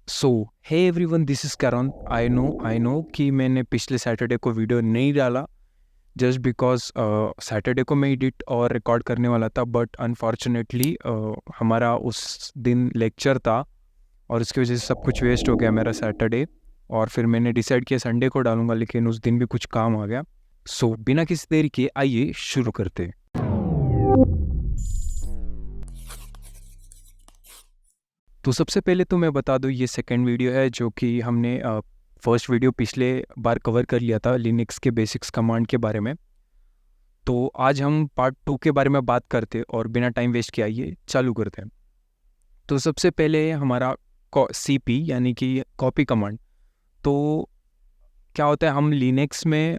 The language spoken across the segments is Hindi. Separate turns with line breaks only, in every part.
So hey everyone, this is Karan. I know कि मैंने पिछले सैटरडे को वीडियो नहीं डाला जस्ट बिकॉज सैटरडे को मैं एडिट और रिकॉर्ड करने वाला था, बट अनफॉर्चुनेटली हमारा उस दिन लेक्चर था और उसकी वजह से सब कुछ वेस्ट हो गया मेरा सैटरडे। और फिर मैंने डिसाइड किया संडे को डालूंगा, लेकिन उस दिन भी कुछ काम आ गया। सो बिना किसी देरी के आइए शुरू करते हैं। तो सबसे पहले तो मैं बता दूं, ये सेकंड वीडियो है जो कि हमने फर्स्ट वीडियो पिछले बार कवर कर लिया था लिनक्स के बेसिक्स कमांड के बारे में। तो आज हम पार्ट 2 के बारे में बात करते और बिना टाइम वेस्ट किए आइए चालू करते हैं। तो सबसे पहले हमारा CP यानी कि कॉपी कमांड। तो क्या होता है, हम लिनक्स में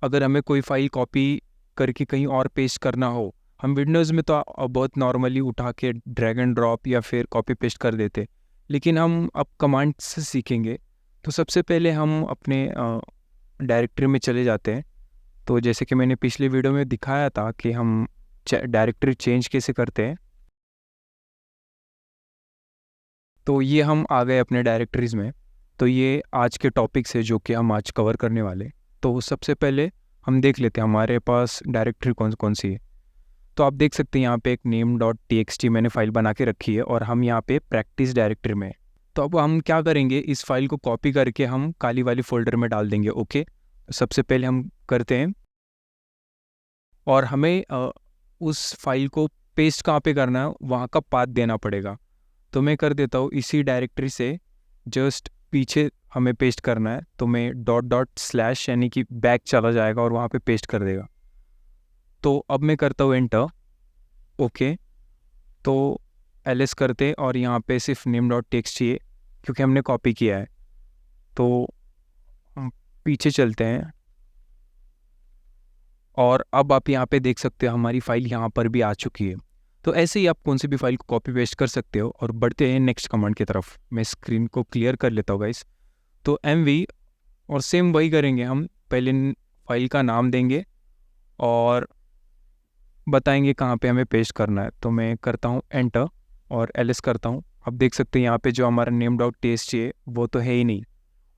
अगर हमें कोई फाइल कॉपी करके कहीं और पेस्ट करना हो, हम विंडोज़ में तो बहुत नॉर्मली उठा के ड्रैग एंड ड्रॉप या फिर कॉपी पेस्ट कर देते, लेकिन हम अब कमांड से सीखेंगे। तो सबसे पहले हम अपने डायरेक्टरी में चले जाते हैं। तो जैसे कि मैंने पिछले वीडियो में दिखाया था कि हम डायरेक्टरी चेंज कैसे करते हैं। तो ये हम आ गए अपने डायरेक्टरीज़ में। तो ये आज के टॉपिक्स है जो कि हम आज कवर करने वाले। तो सबसे पहले हम देख लेते हैं हमारे पास डायरेक्टरी कौन कौन सी है। तो आप देख सकते हैं यहाँ पे एक name.txt मैंने फाइल बना के रखी है और हम यहाँ पे प्रैक्टिस डायरेक्टरी में हैं। तो अब हम क्या करेंगे, इस फाइल को कॉपी करके हम काली वाली फोल्डर में डाल देंगे। ओके, सबसे पहले हम करते हैं और हमें उस फाइल को पेस्ट कहाँ पे करना है, वहाँ का पाथ देना पड़ेगा। तो मैं कर देता हूँ, इसी डायरेक्टरी से जस्ट पीछे हमें पेस्ट करना है। तो मैं // यानी कि बैक चला जाएगा और वहाँ पे पेस्ट कर देगा। तो अब मैं करता हूँ एंटर। ओके, तो ls करते और यहाँ पे सिर्फ name.txt है क्योंकि हमने कॉपी किया है। तो हम पीछे चलते हैं और अब आप यहाँ पे देख सकते हो हमारी फाइल यहाँ पर भी आ चुकी है। तो ऐसे ही आप कौन सी भी फाइल को कॉपी पेस्ट कर सकते हो। और बढ़ते हैं नेक्स्ट कमांड की तरफ। मैं स्क्रीन को क्लियर कर लेता हूँ गाइस। तो mv और सेम वही करेंगे, हम पहले फाइल का नाम देंगे और बताएंगे कहाँ पे हमें पेस्ट करना है। तो मैं करता हूँ एंटर और ls करता हूँ। अब देख सकते हैं यहाँ पे जो हमारा name.txt है वो तो है ही नहीं,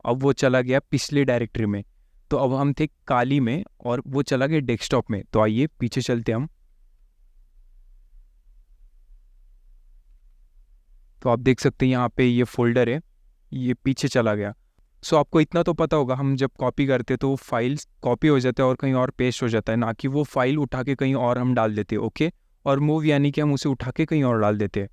अब वो चला गया पिछली डायरेक्टरी में। तो अब हम थे काली में और वो चला गया डेस्कटॉप में। तो आइए पीछे चलते हम। तो आप देख सकते हैं यहाँ पे ये फोल्डर है, ये पीछे चला गया। सो आपको इतना तो पता होगा, हम जब कॉपी करते तो फाइल कॉपी हो जाता है और कहीं और पेस्ट हो जाता है, ना कि वो फाइल उठा के कहीं और हम डाल देते हैं। ओके, और मूव यानी कि हम उसे उठा के कहीं और डाल देते हैं।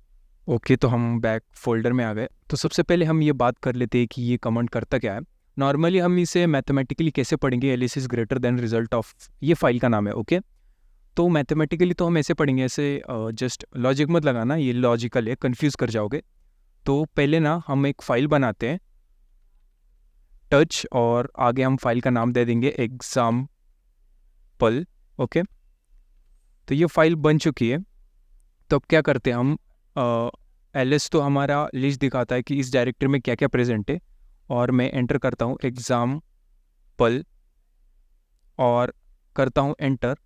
ओके, तो हम बैक फोल्डर में आ गए। तो सबसे पहले हम ये बात कर लेते हैं कि ये कमांड करता क्या है। नॉर्मली हम इसे मैथमेटिकली कैसे पढ़ेंगे, Alice is greater than result of, ये फाइल का नाम है। ओके, तो मैथमेटिकली तो हम ऐसे पढ़ेंगे, ऐसे जस्ट लॉजिक मत लगाना, ये लॉजिकल है, कन्फ्यूज़ कर जाओगे। तो पहले ना हम एक फ़ाइल बनाते हैं टच, और आगे हम फाइल का नाम दे देंगे एग्जाम्पल। ओके, तो ये फाइल बन चुकी है। तो अब क्या करते हैं हम, ls तो हमारा लिस्ट दिखाता है कि इस डायरेक्टरी में क्या क्या प्रेजेंट है, और मैं एंटर करता हूँ एग्जाम्पल और करता हूँ एंटर।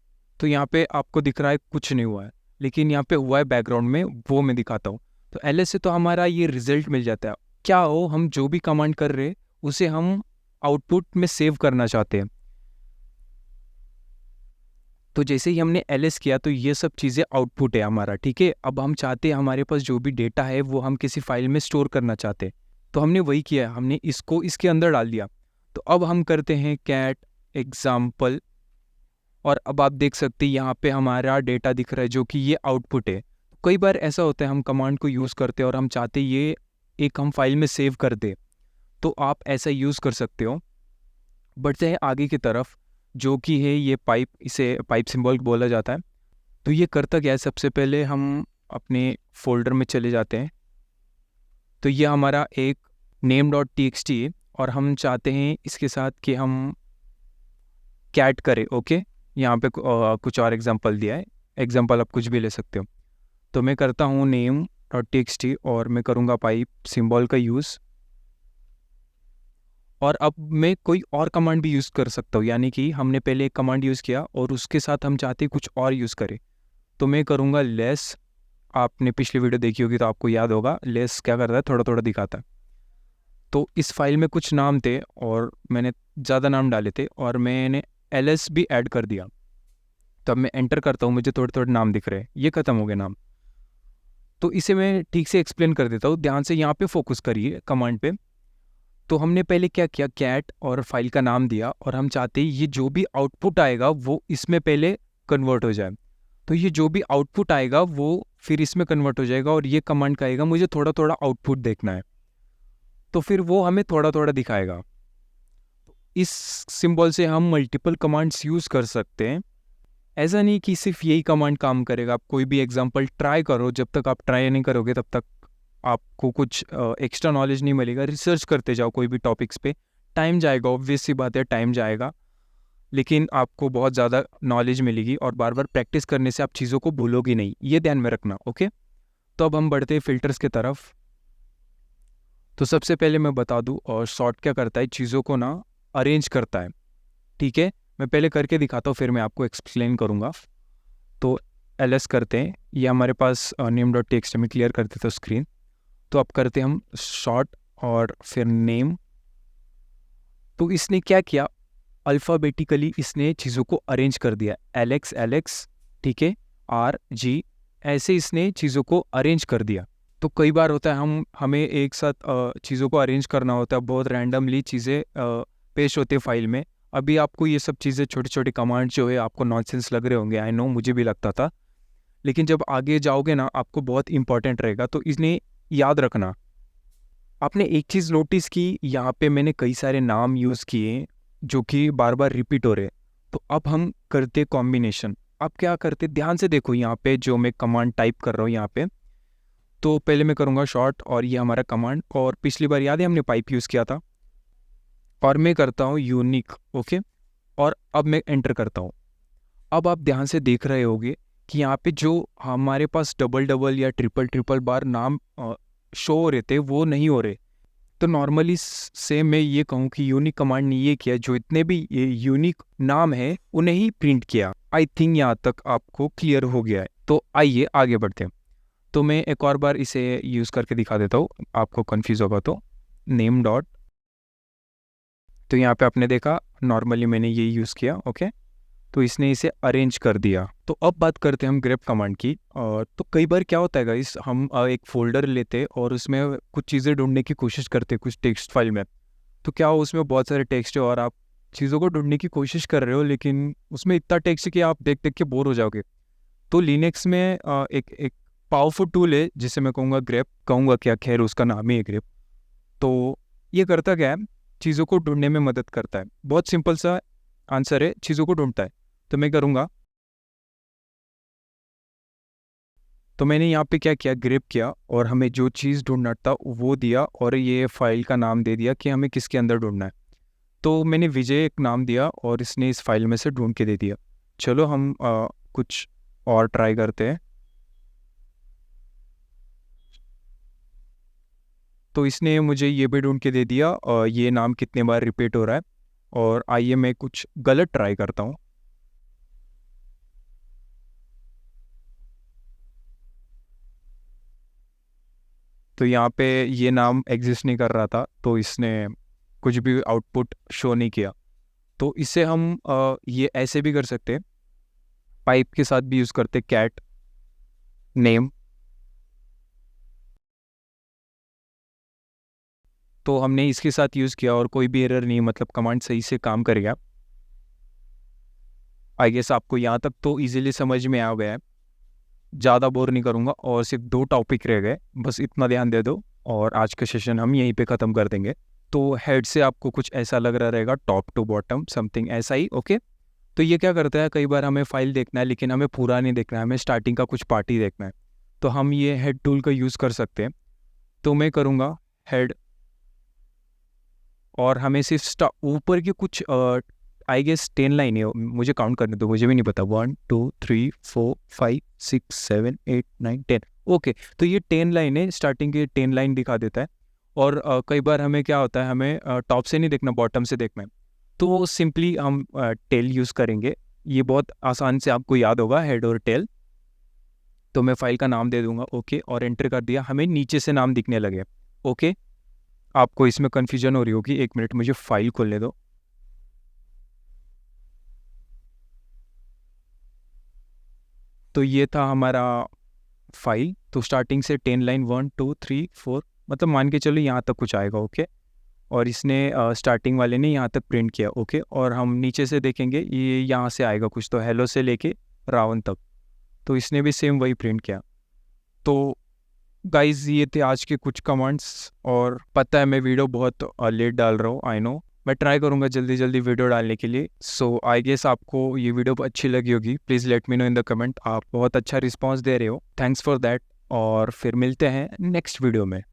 तो यहाँ पे आपको दिख रहा है कुछ नहीं हुआ है, लेकिन यहाँ पे हुआ है बैकग्राउंड में, वो मैं दिखाता हूँ। तो ls से तो हमारा ये रिजल्ट मिल जाता है। क्या हो, हम जो भी कमांड कर रहे हैं उसे हम आउटपुट में सेव करना चाहते हैं। तो जैसे ही हमने ls किया तो ये सब चीज़ें आउटपुट है हमारा। ठीक है, अब हम चाहते हैं हमारे पास जो भी डेटा है वो हम किसी फाइल में स्टोर करना चाहते हैं। तो हमने वही किया, हमने इसको इसके अंदर डाल दिया। तो अब हम करते हैं कैट एग्जाम्पल, और अब आप देख सकते हैं यहाँ पे हमारा डेटा दिख रहा है जो कि ये आउटपुट है। कई बार ऐसा होता है, हम कमांड को यूज़ करते हैं और हम चाहते ये एक हम फाइल में सेव कर दे, तो आप ऐसा यूज़ कर सकते हो। बढ़ते हैं आगे की तरफ, जो कि है ये पाइप, इसे पाइप सिंबल बोला जाता है। तो ये करता क्या है, सबसे पहले हम अपने फोल्डर में चले जाते हैं। तो ये हमारा एक name.txt है और हम चाहते हैं इसके साथ कि हम कैट करें। ओके, यहाँ पे कुछ और एग्जांपल दिया है, एग्जांपल आप कुछ भी ले सकते हो। तो मैं करता हूँ name.txt और मैं करूँगा पाइप सिंबल का यूज़। और अब मैं कोई और कमांड भी यूज़ कर सकता हूँ, यानी कि हमने पहले एक कमांड यूज़ किया और उसके साथ हम चाहते हैं कुछ और यूज़ करें। तो मैं करूँगा लेस। आपने पिछली वीडियो देखी होगी तो आपको याद होगा लेस क्या करता है, थोड़ा थोड़ा दिखाता है। तो इस फाइल में कुछ नाम थे और मैंने ज़्यादा नाम डाले थे और मैंने ls भी ऐड कर दिया। तो अब मैं एंटर करता हूँ, मुझे थोड़े थोड़े नाम दिख रहे हैं, ये ख़त्म हो गए नाम। तो इसे मैं ठीक से एक्सप्लेन कर देता हूँ, ध्यान से यहाँ पे फोकस करिए कमांड पे। तो हमने पहले क्या किया, कैट और फाइल का नाम दिया और हम चाहते हैं ये जो भी आउटपुट आएगा वो इसमें पहले कन्वर्ट हो जाए। तो ये जो भी आउटपुट आएगा वो फिर इसमें कन्वर्ट हो जाएगा और ये कमांड का आएगा, मुझे थोड़ा थोड़ा आउटपुट देखना है, तो फिर वो हमें थोड़ा थोड़ा दिखाएगा। इस सिंबल से हम मल्टीपल कमांड्स यूज़ कर सकते हैं। ऐसा नहीं कि सिर्फ यही कमांड काम करेगा, आप कोई भी एग्जांपल ट्राई करो, जब तक आप ट्राई नहीं करोगे तब तक आपको कुछ एक्स्ट्रा नॉलेज नहीं मिलेगा। रिसर्च करते जाओ कोई भी टॉपिक्स पे, टाइम जाएगा, ऑब्वियस सी बात है टाइम जाएगा, लेकिन आपको बहुत ज़्यादा नॉलेज मिलेगी और बार बार प्रैक्टिस करने से आप चीज़ों को भूलोगे नहीं, ये ध्यान में रखना। ओके, तो अब हम बढ़ते हैं फिल्टर्स की तरफ। तो सबसे पहले मैं बता दूं, और सॉर्ट क्या करता है, चीज़ों को ना अरेंज करता है। ठीक है, मैं पहले करके दिखाता हूँ फिर मैं आपको एक्सप्लेन करूँगा। तो ls करते हैं, ये हमारे पास name.txt में क्लियर करते थे स्क्रीन। तो अब करते हम शॉर्ट और फिर नेम। तो इसने क्या किया, अल्फ़ाबेटिकली इसने चीज़ों को अरेंज कर दिया, एलेक्स एलेक्स, ठीक है, RG, ऐसे इसने चीज़ों को अरेंज कर दिया। तो कई बार होता है हमें एक साथ चीज़ों को अरेंज करना होता है, बहुत रैंडमली चीज़ें पेश होती है फाइल में। अभी आपको ये सब चीज़ें छोटी छोटी कमांड जो है आपको नॉनसेंस लग रहे होंगे, आई नो, मुझे भी लगता था, लेकिन जब आगे जाओगे ना आपको बहुत इंपॉर्टेंट रहेगा। तो इसने याद रखना। आपने एक चीज़ नोटिस की, यहाँ पे मैंने कई सारे नाम यूज़ किए जो कि बार बार रिपीट हो रहे। तो अब हम करते कॉम्बिनेशन। अब क्या करते, ध्यान से देखो यहाँ पे जो मैं कमांड टाइप कर रहा हूँ यहाँ पे। तो पहले मैं करूँगा शॉर्ट और ये हमारा कमांड, और पिछली बार याद है हमने पाइप यूज़ किया था, और मैं करता हूँ यूनिक। ओके, और अब मैं एंटर करता हूँ। अब आप ध्यान से देख रहे होगे कि यहाँ पे जो हमारे पास डबल डबल या ट्रिपल ट्रिपल बार नाम शो हो रहे थे वो नहीं हो रहे। तो नॉर्मली से मैं ये कहूँ कि यूनिक कमांड ने ये किया, जो इतने भी ये यूनिक नाम है उन्हें ही प्रिंट किया। आई थिंक यहाँ तक आपको क्लियर हो गया है। तो आइए आगे बढ़ते हैं। तो मैं एक और बार इसे यूज़ करके दिखा देता हूँ, आपको कन्फ्यूज़ होगा तो। नेम डॉट, तो यहाँ पे आपने देखा नॉर्मली मैंने ये यूज़ किया। ओके, तो इसने इसे अरेंज कर दिया। तो अब बात करते हैं हम ग्रेप कमांड की। तो कई बार क्या होता है गाइस, हम एक फ़ोल्डर लेते और उसमें कुछ चीज़ें ढूंढने की कोशिश करते, कुछ टेक्स्ट फाइल में। तो क्या हो, उसमें बहुत सारे टेक्स्ट है और आप चीज़ों को ढूंढने की कोशिश कर रहे हो, लेकिन उसमें इतना टेक्स्ट है कि आप देख देख के बोर हो जाओगे। तो लिनक्स में एक पावरफुल टूल है जिसे मैं कहूँगा ग्रेप, कहूँगा क्या, खैर उसका नाम ही है ग्रेप। तो ये करता क्या है, चीज़ों को ढूंढने में मदद करता है। बहुत सिंपल सा आंसर है, चीज़ों को ढूंढता है। तो मैं करूँगा, तो मैंने यहाँ पे क्या किया, ग्रेप किया और हमें जो चीज़ ढूंढना था वो दिया, और ये फाइल का नाम दे दिया कि हमें किसके अंदर ढूंढना है। तो मैंने विजय एक नाम दिया और इसने इस फाइल में से ढूंढ के दे दिया। चलो हम कुछ और ट्राई करते हैं। तो इसने मुझे ये भी ढूंढ के दे दिया, और ये नाम कितने बार रिपीट हो रहा है। और आइए मैं कुछ गलत ट्राई करता हूँ। तो यहाँ पे ये नाम एग्जिस्ट नहीं कर रहा था, तो इसने कुछ भी आउटपुट शो नहीं किया। तो इसे हम ये ऐसे भी कर सकते हैं, पाइप के साथ भी यूज़ करते, कैट नेम। तो हमने इसके साथ यूज़ किया और कोई भी एरर नहीं, मतलब कमांड सही से काम करेगा। आई गेस आपको यहाँ तक तो इजीली समझ में आ गया है। ज़्यादा बोर नहीं करूँगा और सिर्फ 2 टॉपिक रह गए, बस इतना ध्यान दे दो और आज का सेशन हम यहीं पे ख़त्म कर देंगे। तो हेड से आपको कुछ ऐसा लग रहा रहेगा, टॉप टू बॉटम समथिंग ऐसा ही। ओके, तो ये क्या करता है, कई बार हमें फाइल देखना है लेकिन हमें पूरा नहीं देखना है, हमें स्टार्टिंग का कुछ पार्ट ही देखना है। तो हम ये हेड टूल का यूज़ कर सकते हैं। तो मैं करूँगा हेड, और हमें सिर्फ ऊपर के कुछ आई गेस 10 लाइन है, मुझे काउंट करने दो, मुझे भी नहीं पता। 1 2 3 4 5 6 7 8 9 10। ओके, तो ये 10 लाइन है, स्टार्टिंग के 10 लाइन दिखा देता है। और कई बार हमें क्या होता है, हमें टॉप से नहीं देखना, बॉटम से देखना है। तो सिंपली हम टेल यूज़ करेंगे। ये बहुत आसान से आपको याद होगा, हेड और टेल। तो मैं फाइल का नाम दे दूंगा, ओके, और एंटर कर दिया, हमें नीचे से नाम दिखने लगे। ओके, आपको इसमें कन्फ्यूजन हो रही होगी, 1 मिनट मुझे फाइल खोलने दो। तो ये था हमारा फाइल। तो स्टार्टिंग से 10 लाइन 1 2 3 4 मतलब मान के चलो यहाँ तक कुछ आएगा। ओके, और इसने स्टार्टिंग वाले ने यहाँ तक प्रिंट किया। ओके, और हम नीचे से देखेंगे ये यहाँ से आएगा कुछ, तो हेलो से लेके रावण तक, तो इसने भी सेम वही प्रिंट किया। तो गाइज ये थे आज के कुछ कमेंट्स, और पता है मैं वीडियो बहुत लेट डाल रहा हूँ, आई नो। मैं ट्राई करूँगा जल्दी जल्दी वीडियो डालने के लिए। सो आई गेस आपको ये वीडियो अच्छी लगी होगी। Please let me know in the comment. आप बहुत अच्छा रिस्पॉन्स दे रहे हो, थैंक्स फॉर दैट। और फिर मिलते हैं नेक्स्ट वीडियो में।